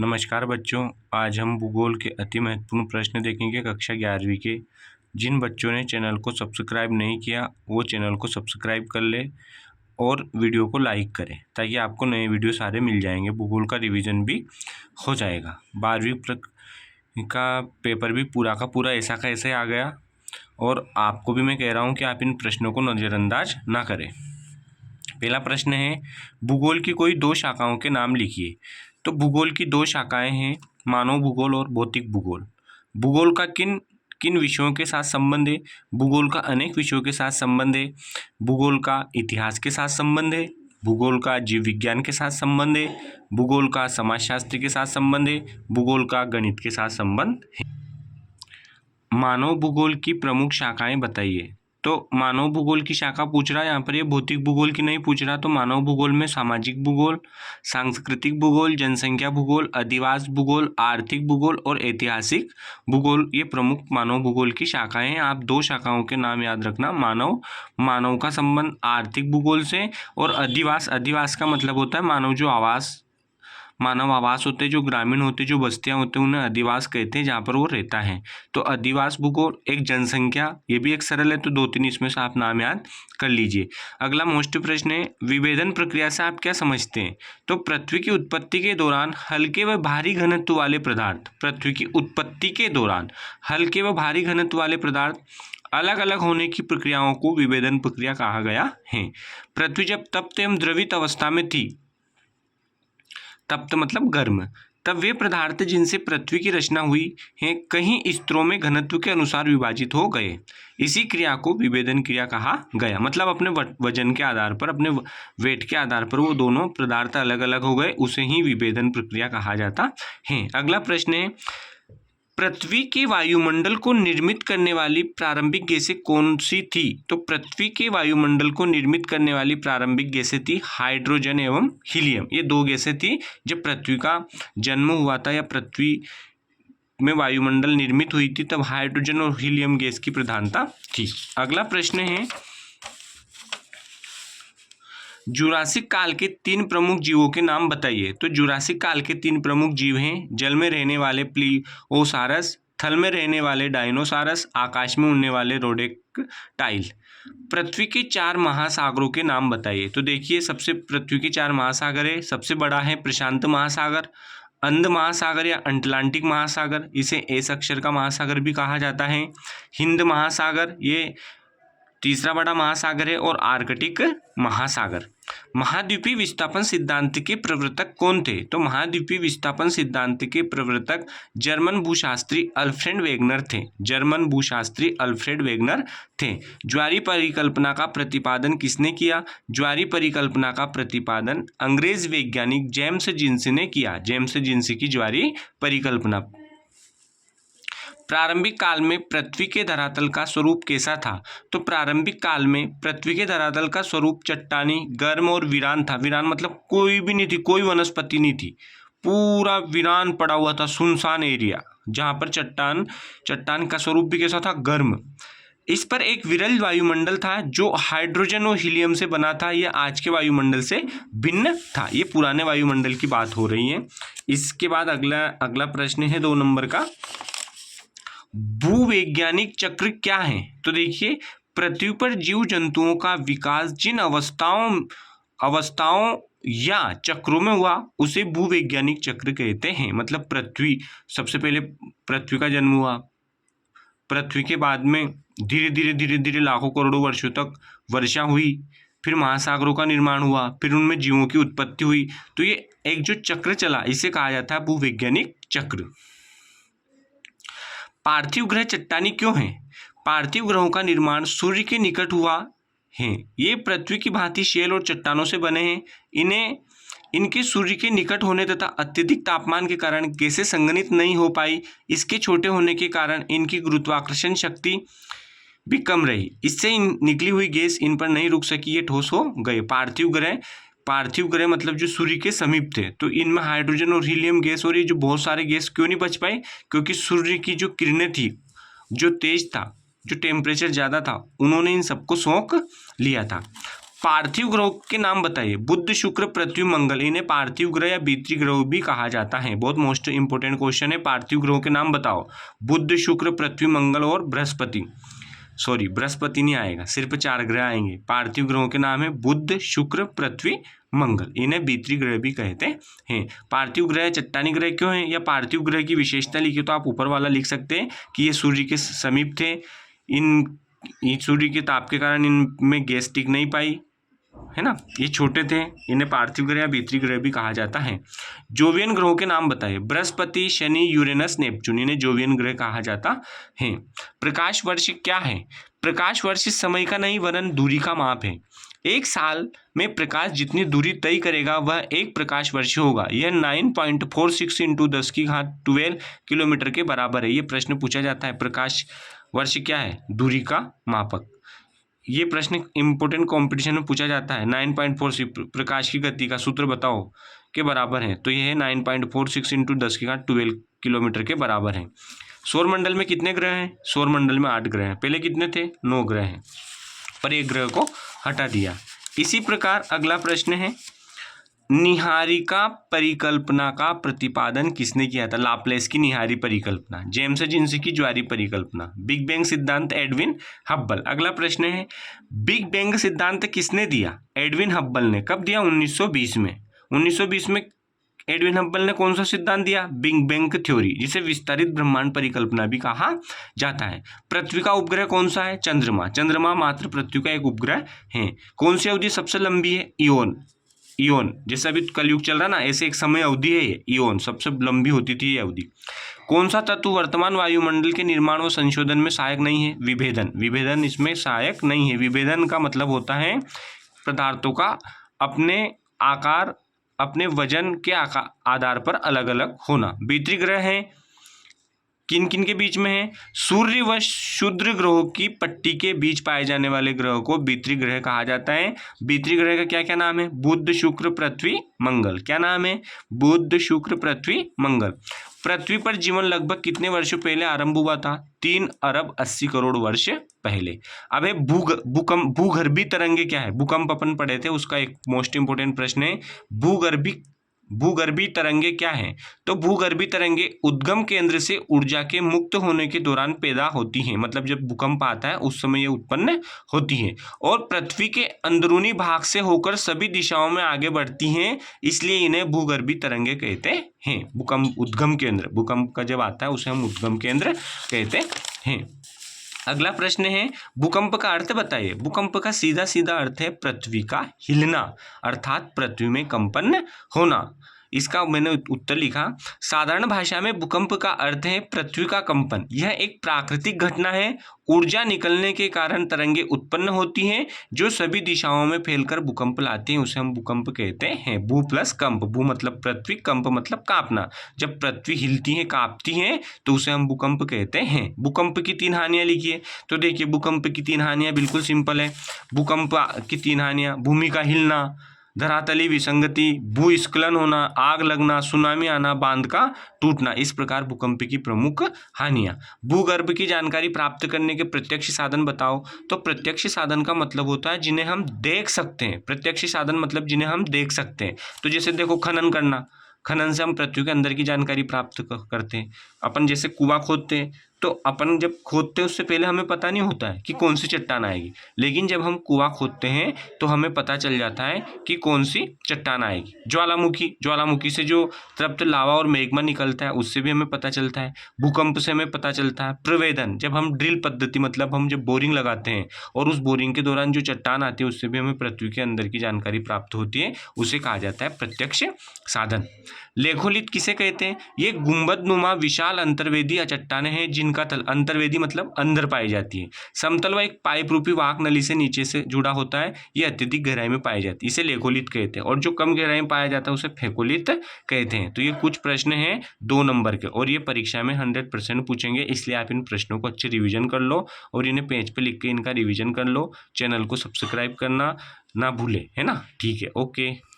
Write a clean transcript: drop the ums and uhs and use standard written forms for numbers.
नमस्कार बच्चों, आज हम भूगोल के अति महत्वपूर्ण प्रश्न देखेंगे कक्षा 11वीं के। जिन बच्चों ने चैनल को सब्सक्राइब नहीं किया वो चैनल को सब्सक्राइब कर ले और वीडियो को लाइक करें ताकि आपको नए वीडियो सारे मिल जाएंगे। भूगोल का रिवीजन भी हो जाएगा। 12वीं का पेपर भी पूरा का पूरा ऐसा का ऐसे आ गया और आपको भी मैं कह रहा हूँ कि आप इन प्रश्नों को नज़रअंदाज ना करें। पहला प्रश्न है, भूगोल की कोई दो शाखाओं के नाम लिखिए। तो भूगोल की दो शाखाएं हैं, मानव भूगोल और भौतिक भूगोल। भूगोल का किन किन विषयों के साथ संबंध है? भूगोल का अनेक विषयों के साथ संबंध है। भूगोल का इतिहास के साथ संबंध है। भूगोल का जीव विज्ञान के साथ संबंध है। भूगोल का समाजशास्त्र के साथ संबंध है। भूगोल का गणित के साथ संबंध है। मानव भूगोल की प्रमुख शाखाएं बताइए। तो मानव भूगोल की शाखा पूछ रहा है यहाँ पर, ये भौतिक भूगोल की नहीं पूछ रहा। तो मानव भूगोल में सामाजिक भूगोल, सांस्कृतिक भूगोल, जनसंख्या भूगोल, अधिवास भूगोल, आर्थिक भूगोल और ऐतिहासिक भूगोल, ये प्रमुख मानव भूगोल की शाखाएं हैं। आप दो शाखाओं के नाम याद रखना। मानव का संबंध आर्थिक भूगोल से, और अधिवास का मतलब होता है मानव आवास होते हैं, जो ग्रामीण होते हैं, जो बस्तियां होते हैं, उन्हें अधिवास कहते हैं, जहाँ पर वो रहता है। तो अधिवास भूगोल। एक जनसंख्या, ये भी एक सरल है, तो दो तीन इसमें से आप नाम याद कर लीजिए। अगला मोस्ट प्रश्न है, विभेदन प्रक्रिया से आप क्या समझते हैं? तो पृथ्वी की उत्पत्ति के दौरान हल्के व भारी घनत्व वाले पदार्थ, पृथ्वी की उत्पत्ति के दौरान हल्के व भारी घनत्व वाले पदार्थ अलग अलग होने की प्रक्रियाओं को विभेदन प्रक्रिया कहा गया है। पृथ्वी जब तप्त एवं द्रवित अवस्था में थी, तप्त मतलब गर्म, तब वे पदार्थ जिनसे पृथ्वी की रचना हुई है कई स्तरों में घनत्व के अनुसार विभाजित हो गए। इसी क्रिया को विभेदन क्रिया कहा गया। मतलब अपने वजन के आधार पर, अपने वेट के आधार पर वो दोनों पदार्थ अलग अलग हो गए, उसे ही विभेदन प्रक्रिया कहा जाता है। अगला प्रश्न है, पृथ्वी के वायुमंडल को निर्मित करने वाली प्रारंभिक गैसें कौन सी थी? तो पृथ्वी के वायुमंडल को निर्मित करने वाली प्रारंभिक गैसें थी हाइड्रोजन एवं हीलियम। ये दो गैसें थी जब पृथ्वी का जन्म हुआ था या पृथ्वी में वायुमंडल निर्मित हुई थी, तब हाइड्रोजन और हीलियम गैस की प्रधानता थी। अगला प्रश्न है, जुरासिक काल के तीन प्रमुख जीवों के नाम बताइए। तो जुरासिक काल के तीन प्रमुख जीव हैं, जल में रहने वाले प्लीओसारस, थल में रहने वाले डायनोसारस, आकाश में उड़ने वाले रोडेक्टाइल। पृथ्वी के चार महासागरों के नाम बताइए। तो देखिए, सबसे पृथ्वी के चार महासागर है। सबसे बड़ा है प्रशांत महासागर, अंध महासागर या अटलांटिक महासागर, इसे एस अक्षर का महासागर भी कहा जाता है। हिंद महासागर, ये तीसरा बड़ा महासागर है, और आर्कटिक महासागर। महाद्वीपीय विस्थापन सिद्धांत के प्रवर्तक कौन थे? तो महाद्वीपीय विस्थापन सिद्धांत के प्रवर्तक जर्मन भूशास्त्री अल्फ्रेड वेगनर थे। जर्मन भूशास्त्री अल्फ्रेड वेगनर थे। ज्वारीय परिकल्पना का प्रतिपादन किसने किया? ज्वारीय परिकल्पना का प्रतिपादन अंग्रेज वैज्ञानिक जेम्स जिन्सी ने किया। जेम्स जिन्सी की ज्वारीय परिकल्पना। प्रारंभिक काल में पृथ्वी के धरातल का स्वरूप कैसा था? तो प्रारंभिक काल में पृथ्वी के धरातल का स्वरूप चट्टानी, गर्म और वीरान था। वीरान मतलब कोई भी नहीं थी, कोई वनस्पति नहीं थी, पूरा वीरान पड़ा हुआ था, सुनसान एरिया, जहाँ पर चट्टान का स्वरूप भी कैसा था? गर्म। इस पर एक विरल वायुमंडल था जो हाइड्रोजन और हीलियम से बना था। यह आज के वायुमंडल से भिन्न था। ये पुराने वायुमंडल की बात हो रही है। इसके बाद अगला प्रश्न है 2 नंबर का, भूवैज्ञानिक चक्र क्या है? तो देखिए, पृथ्वी पर जीव जंतुओं का विकास जिन अवस्थाओं या चक्रों में हुआ उसे भूवैज्ञानिक चक्र कहते हैं। मतलब सबसे पहले पृथ्वी का जन्म हुआ, पृथ्वी के बाद में धीरे धीरे लाखों करोड़ों वर्षों तक वर्षा हुई, फिर महासागरों का निर्माण हुआ, फिर उनमें जीवों की उत्पत्ति हुई। तो ये एक जो चक्र चला, इसे कहा जाता है भूवैज्ञानिक चक्र। पार्थिव ग्रह चट्टानी क्यों हैं? पार्थिव ग्रहों का निर्माण सूर्य के निकट हुआ है। ये पृथ्वी की भांति शेल और चट्टानों से बने हैं। इनके सूर्य के निकट होने तथा अत्यधिक तापमान के कारण गैसें संघनित नहीं हो पाई। इसके छोटे होने के कारण इनकी गुरुत्वाकर्षण शक्ति भी कम रही। इससे निकली हुई गैस इन पर नहीं रुक सकी, ये ठोस हो गए। पार्थिव ग्रह मतलब जो सूर्य के समीप थे, तो इनमें हाइड्रोजन और हीलियम गैस और ये जो बहुत सारे गैस क्यों नहीं बच पाए? क्योंकि सूर्य की जो किरणें थी, जो तेज था, जो टेम्परेचर ज़्यादा था, उन्होंने इन सबको सोख लिया था। पार्थिव ग्रहों के नाम बताइए। बुध, शुक्र, पृथ्वी, मंगल, इन्हें पार्थिव ग्रह या भीतरी ग्रह भी कहा जाता है। बहुत मोस्ट इंपोर्टेंट क्वेश्चन है। पार्थिव ग्रहों के नाम बताओ। बुध, शुक्र, पृथ्वी, मंगल और बृहस्पति। सॉरी, बृहस्पति नहीं आएगा, सिर्फ 4 ग्रह आएंगे। पार्थिव ग्रहों के नाम है बुध, शुक्र, पृथ्वी, मंगल, इन्हें भीतरी ग्रह भी कहते हैं। पार्थिव ग्रह चट्टानी ग्रह क्यों है, या पार्थिव ग्रह की विशेषता लिखी तो आप ऊपर वाला लिख सकते हैं कि ये सूर्य के समीप थे, इन सूर्य के ताप के कारण इनमें गैस टिक नहीं पाई, है ना, ये छोटे थे, इन्हें पार्थिव ग्रह या भीतरी ग्रह भी कहा जाता है। जोवियन ग्रहों के नाम बताइए। बृहस्पति, शनि, यूरेनस, नेपच्यून, इन्हें जोवियन ग्रह कहा जाता है। प्रकाश वर्ष क्या है। प्रकाश वर्ष समय का नहीं वरन दूरी का माप है। एक साल में प्रकाश जितनी दूरी तय करेगा वह एक प्रकाश वर्ष होगा। यह 9.46 × 10⁻12 किलोमीटर के बराबर है। ये प्रश्न पूछा जाता है। प्रकाश वर्ष क्या है, दूरी का मापक। ये प्रश्न इंपोर्टेंट कंपटीशन में पूछा जाता है। 9.46 प्रकाश की गति का सूत्र बताओ के बराबर है, तो ये है 9.46 × 10⁻12 किलोमीटर के बराबर है। सौरमंडल में कितने ग्रह हैं। सौरमंडल में 8 ग्रह हैं। पहले कितने थे, 9 ग्रह हैं, पर एक ग्रह को हटा दिया। इसी प्रकार अगला प्रश्न है, निहारिका परिकल्पना का प्रतिपादन किसने किया था। लाप्लेस की निहारी परिकल्पना, जेम्स जिन्सी की ज्वारीय परिकल्पना, बिग बैंग सिद्धांत एडविन हब्बल। अगला प्रश्न है, बिग बैंग सिद्धांत किसने दिया। एडविन हब्बल ने। कब दिया, 1920 में। 1920 में एडविन हब्बल ने कौन सा सिद्धांत दिया, बिग बैंग थ्योरी, जिसे विस्तारित ब्रह्मांड परिकल्पना भी कहा जाता है। पृथ्वी का उपग्रह कौन सा है, चंद्रमा। चंद्रमा मात्र पृथ्वी का एक उपग्रह है। कौन सी अवधि सबसे लंबी है, इयोन। इयोन, जैसे अभी कलयुग चल रहा ना, ऐसे एक समय अवधि है ये, इयोन सबसे लंबी होती थी ये अवधि। कौन सा तत्व वर्तमान वायुमंडल के निर्माण व संशोधन में सहायक नहीं है, विभेदन। विभेदन इसमें सहायक नहीं है। विभेदन का मतलब होता है पदार्थों का अपने आकार, अपने वजन के आधार पर अलग अलग होना। भीतरी ग्रह है, किन किन के बीच में है, सूर्य व क्षुद्र ग्रहों की पट्टी के बीच पाए जाने वाले ग्रह को भीतरी ग्रह कहा जाता है। भीतरी ग्रह का क्या क्या नाम है, बुध, शुक्र, पृथ्वी, मंगल। क्या नाम है, बुध, शुक्र, पृथ्वी, मंगल। पृथ्वी पर जीवन लगभग कितने वर्षों पहले आरंभ हुआ था, 3 अरब 80 करोड़ वर्ष पहले। अब है भूकंप, भूगर्भी तरंगे क्या है, भूकंप अपन पढ़े थे, उसका एक मोस्ट इंपोर्टेंट प्रश्न है, भूगर्भी तरंगे क्या हैं। तो भूगर्भी तरंगे उद्गम केंद्र से ऊर्जा के मुक्त होने के दौरान पैदा होती हैं, मतलब जब भूकंप आता है उस समय ये उत्पन्न होती हैं, और पृथ्वी के अंदरूनी भाग से होकर सभी दिशाओं में आगे बढ़ती हैं, इसलिए इन्हें भूगर्भी तरंगे कहते हैं। भूकंप उद्गम केंद्र, भूकंप का जब आता है उसे हम उद्गम केंद्र कहते हैं। अगला प्रश्न है, भूकंप का अर्थ बताइए। भूकंप का सीधा सीधा अर्थ है पृथ्वी का हिलना, अर्थात पृथ्वी में कंपन होना। इसका मैंने उत्तर लिखा। साधारण भाषा में भूकंप का अर्थ है पृथ्वी का कंपन। यह एक प्राकृतिक घटना है। ऊर्जा निकलने के कारण तरंगे उत्पन्न होती हैं जो सभी दिशाओं में फैलकर भूकंप लाती हैं, उसे हम भूकंप कहते हैं। भू प्लस कंप, भू मतलब पृथ्वी, कंप मतलब कांपना। जब पृथ्वी हिलती है, कांपती है, तो उसे हम भूकंप कहते हैं। भूकंप की 3 हानियां लिखिए। तो देखिए, भूकंप की 3 हानियां बिल्कुल सिंपल है। भूकंप की 3 हानियां, भूमि का हिलना, धरातली विसंगति, भूस्खलन होना, आग लगना, सुनामी आना, बांध का टूटना। इस प्रकार भूकंप की प्रमुख हानियां। भूगर्भ की जानकारी प्राप्त करने के प्रत्यक्ष साधन बताओ। तो प्रत्यक्ष साधन का मतलब होता है जिन्हें हम देख सकते हैं। प्रत्यक्ष साधन मतलब जिन्हें हम देख सकते हैं। तो जैसे देखो, खनन करना, खनन से हम पृथ्वी के अंदर की जानकारी प्राप्त करते हैं। अपन जैसे कुआं खोदते हैं, तो अपन जब खोदते हैं उससे पहले हमें पता नहीं होता है कि कौन सी चट्टान आएगी, लेकिन जब हम कुआं खोदते हैं तो हमें पता चल जाता है कि कौन सी चट्टान आएगी। ज्वालामुखी से जो तृप्त लावा और मैग्मा निकलता है उससे भी हमें पता चलता है। भूकंप से हमें पता चलता है। प्रवेदन, जब हम ड्रिल पद्धति मतलब हम जब बोरिंग लगाते हैं और उस बोरिंग के दौरान जो चट्टान आती है उससे भी हमें पृथ्वी के अंदर की जानकारी प्राप्त होती है, उसे कहा जाता है प्रत्यक्ष साधन। लेखोलित किसे कहते हैं। ये गुंबद नुमा विशाल अंतर्वेदी चट्टानें हैं जिनका तल, अंतर्वेदी मतलब अंदर पाई जाती है, समतल व एक पाइप रूपी वाहक नली से नीचे से जुड़ा होता है। ये अत्यधिक गहराई में पाई जाती है, इसे लेखोलित कहते हैं। और जो कम गहराई में पाया जाता है उसे फेकोलित कहते हैं। तो ये कुछ प्रश्न हैं 2 नंबर के, और ये परीक्षा में 100% पूछेंगे, इसलिए आप इन प्रश्नों को अच्छे रिविजन कर लो और इन्हें पेज पे लिख के इनका रिविजन कर लो। चैनल को सब्सक्राइब करना ना भूले, है ना। ठीक है, ओके।